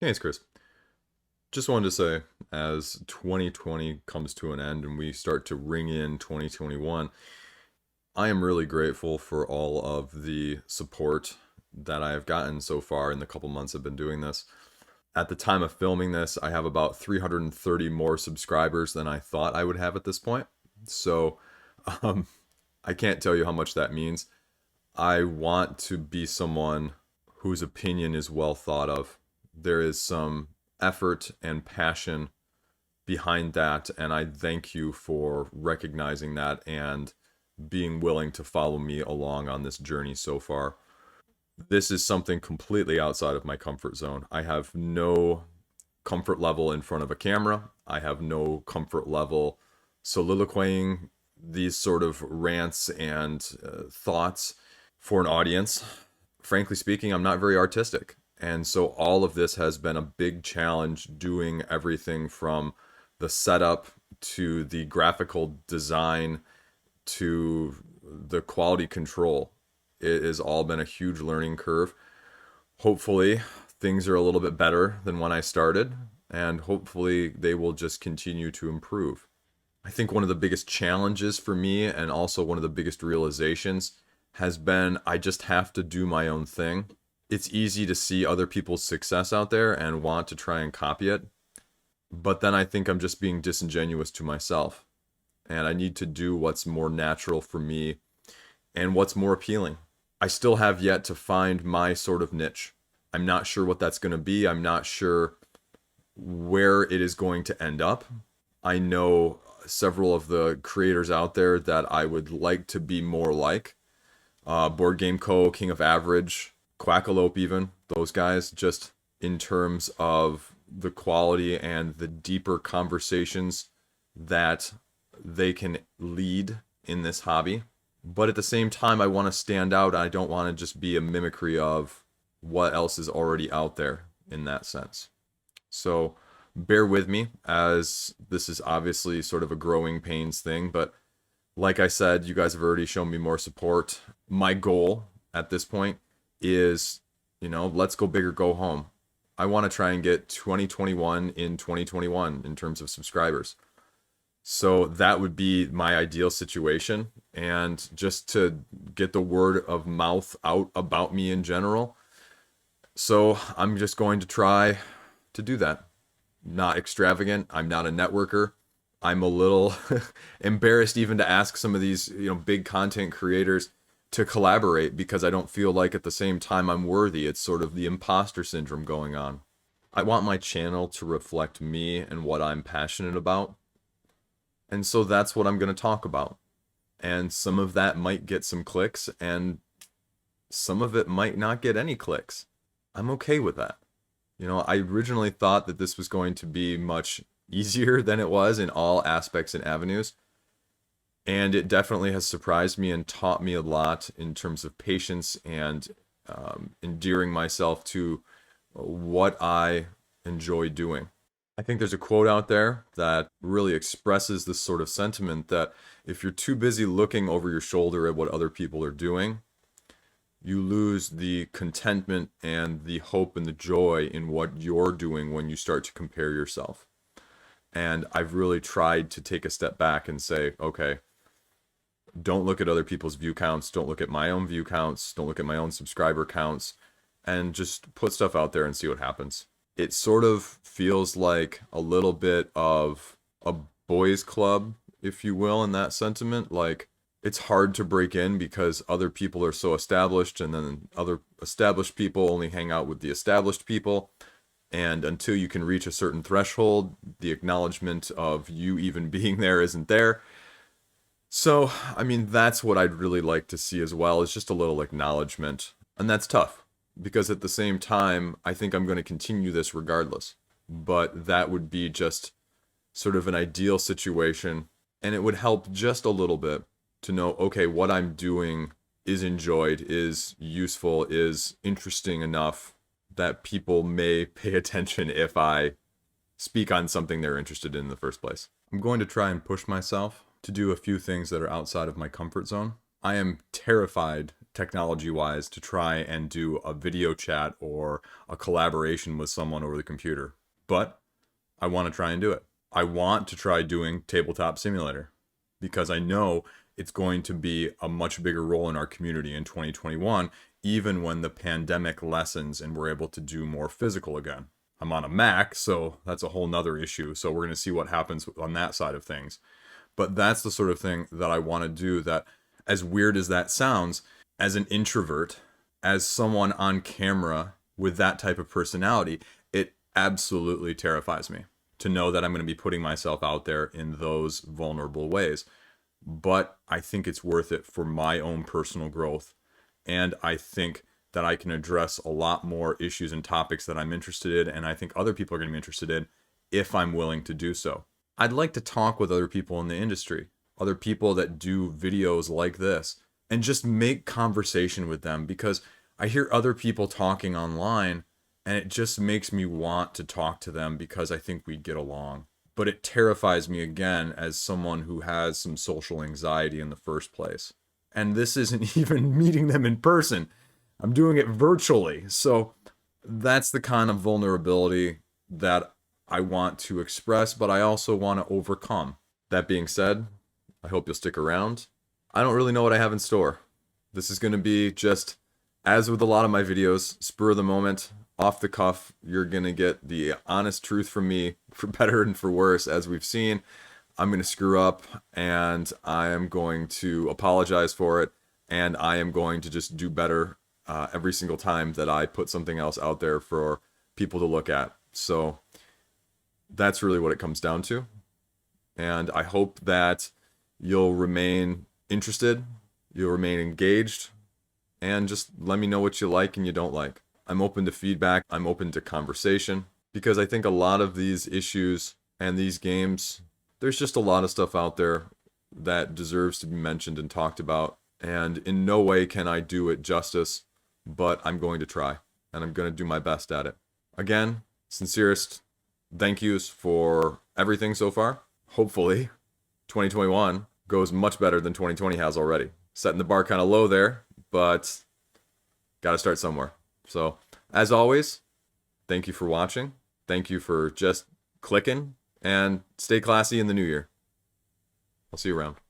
Hey, it's Chris. Just wanted to say, as 2020 comes to an end and we start to ring in 2021, I am really grateful for all of the support that I have gotten so far in the couple months I've been doing this. At the time of filming this, I have about 330 more subscribers than I thought I would have at this point. So, um, I can't tell you how much that means. I want to be someone whose opinion is well thought of. There is some effort and passion behind that, and I thank you for recognizing that and being willing to follow me along on this journey so far. This is something completely outside of my comfort zone. I have no comfort level in front of a camera. I have no comfort level soliloquying these sort of rants and thoughts for an audience. Frankly speaking, I'm not very artistic. And so all of this has been a big challenge doing everything from the setup to the graphical design to the quality control. It has all been a huge learning curve. Hopefully, things are a little bit better than when I started, and hopefully, they will just continue to improve. I think one of the biggest challenges for me, and also one of the biggest realizations, has been I just have to do my own thing. It's easy to see other people's success out there and want to try and copy it, but then I think I'm just being disingenuous to myself. And I need to do what's more natural for me and what's more appealing. I still have yet to find my sort of niche. I'm not sure what that's going to be. I'm not sure where it is going to end up. I know several of the creators out there that I would like to be more like. Board Game Co., King of Average, Quackalope, even those guys, just in terms of the quality and the deeper conversations that they can lead in this hobby. But at the same time, I want to stand out. I don't want to just be a mimicry of what else is already out there in that sense. So bear with me, as this is obviously sort of a growing pains thing. But like I said, you guys have already shown me more support. My goal at this point is, let's go big or go home. I want to try and get 2021 in 2021 in terms of subscribers. So that would be my ideal situation. And just to get the word of mouth out about me in general. So I'm just going to try to do that. Not extravagant. I'm not a networker. I'm a little embarrassed even to ask some of these, big content creators to collaborate because I don't feel like at the same time I'm worthy. It's sort of the imposter syndrome going on. I want my channel to reflect me and what I'm passionate about. And so that's what I'm going to talk about. And some of that might get some clicks, and some of it might not get any clicks. I'm okay with that. I originally thought that this was going to be much easier than it was in all aspects and avenues. And it definitely has surprised me and taught me a lot in terms of patience and endearing myself to what I enjoy doing. I think there's a quote out there that really expresses this sort of sentiment that if you're too busy looking over your shoulder at what other people are doing, you lose the contentment and the hope and the joy in what you're doing when you start to compare yourself. And I've really tried to take a step back and say, okay, don't look at other people's view counts, don't look at my own view counts, don't look at my own subscriber counts, and just put stuff out there and see what happens. It sort of feels like a little bit of a boys club, if you will, in that sentiment. Like, it's hard to break in because other people are so established, and then other established people only hang out with the established people. And until you can reach a certain threshold, the acknowledgement of you even being there isn't there. So, that's what I'd really like to see as well, is just a little acknowledgement. And that's tough, because at the same time, I think I'm going to continue this regardless. But that would be just sort of an ideal situation, and it would help just a little bit to know, okay, what I'm doing is enjoyed, is useful, is interesting enough that people may pay attention if I speak on something they're interested in the first place. I'm going to try and push myself to do a few things that are outside of my comfort zone. I am terrified technology-wise to try and do a video chat or a collaboration with someone over the computer. But I want to try and do it. I want to try doing Tabletop Simulator because I know it's going to be a much bigger role in our community in 2021, even when the pandemic lessens and we're able to do more physical again. I'm on a Mac, so that's a whole nother issue. So we're going to see what happens on that side of things. But that's the sort of thing that I want to do that, as weird as that sounds, as an introvert, as someone on camera with that type of personality, it absolutely terrifies me to know that I'm going to be putting myself out there in those vulnerable ways. But I think it's worth it for my own personal growth. And I think that I can address a lot more issues and topics that I'm interested in, and I think other people are going to be interested in if I'm willing to do so. I'd like to talk with other people in the industry, other people that do videos like this, and just make conversation with them, because I hear other people talking online and it just makes me want to talk to them because I think we'd get along. But it terrifies me again as someone who has some social anxiety in the first place. And this isn't even meeting them in person. I'm doing it virtually. So that's the kind of vulnerability that I want to express, but I also want to overcome. That being said, I hope you'll stick around. I don't really know what I have in store. This is going to be just, as with a lot of my videos, spur of the moment, off the cuff. You're going to get the honest truth from me, for better and for worse, as we've seen. I'm going to screw up, and I am going to apologize for it, and I am going to just do better every single time that I put something else out there for people to look at. So that's really what it comes down to. And I hope that you'll remain interested, you'll remain engaged, and just let me know what you like and you don't like. I'm open to feedback, I'm open to conversation, because I think a lot of these issues and these games, there's just a lot of stuff out there that deserves to be mentioned and talked about. And in no way can I do it justice, but I'm going to try, and I'm going to do my best at it. Again, sincerest thank yous for everything so far. Hopefully, 2021 goes much better than 2020 has already. Setting the bar kind of low there, but got to start somewhere. So, as always, thank you for watching. Thank you for just clicking, and stay classy in the new year. I'll see you around.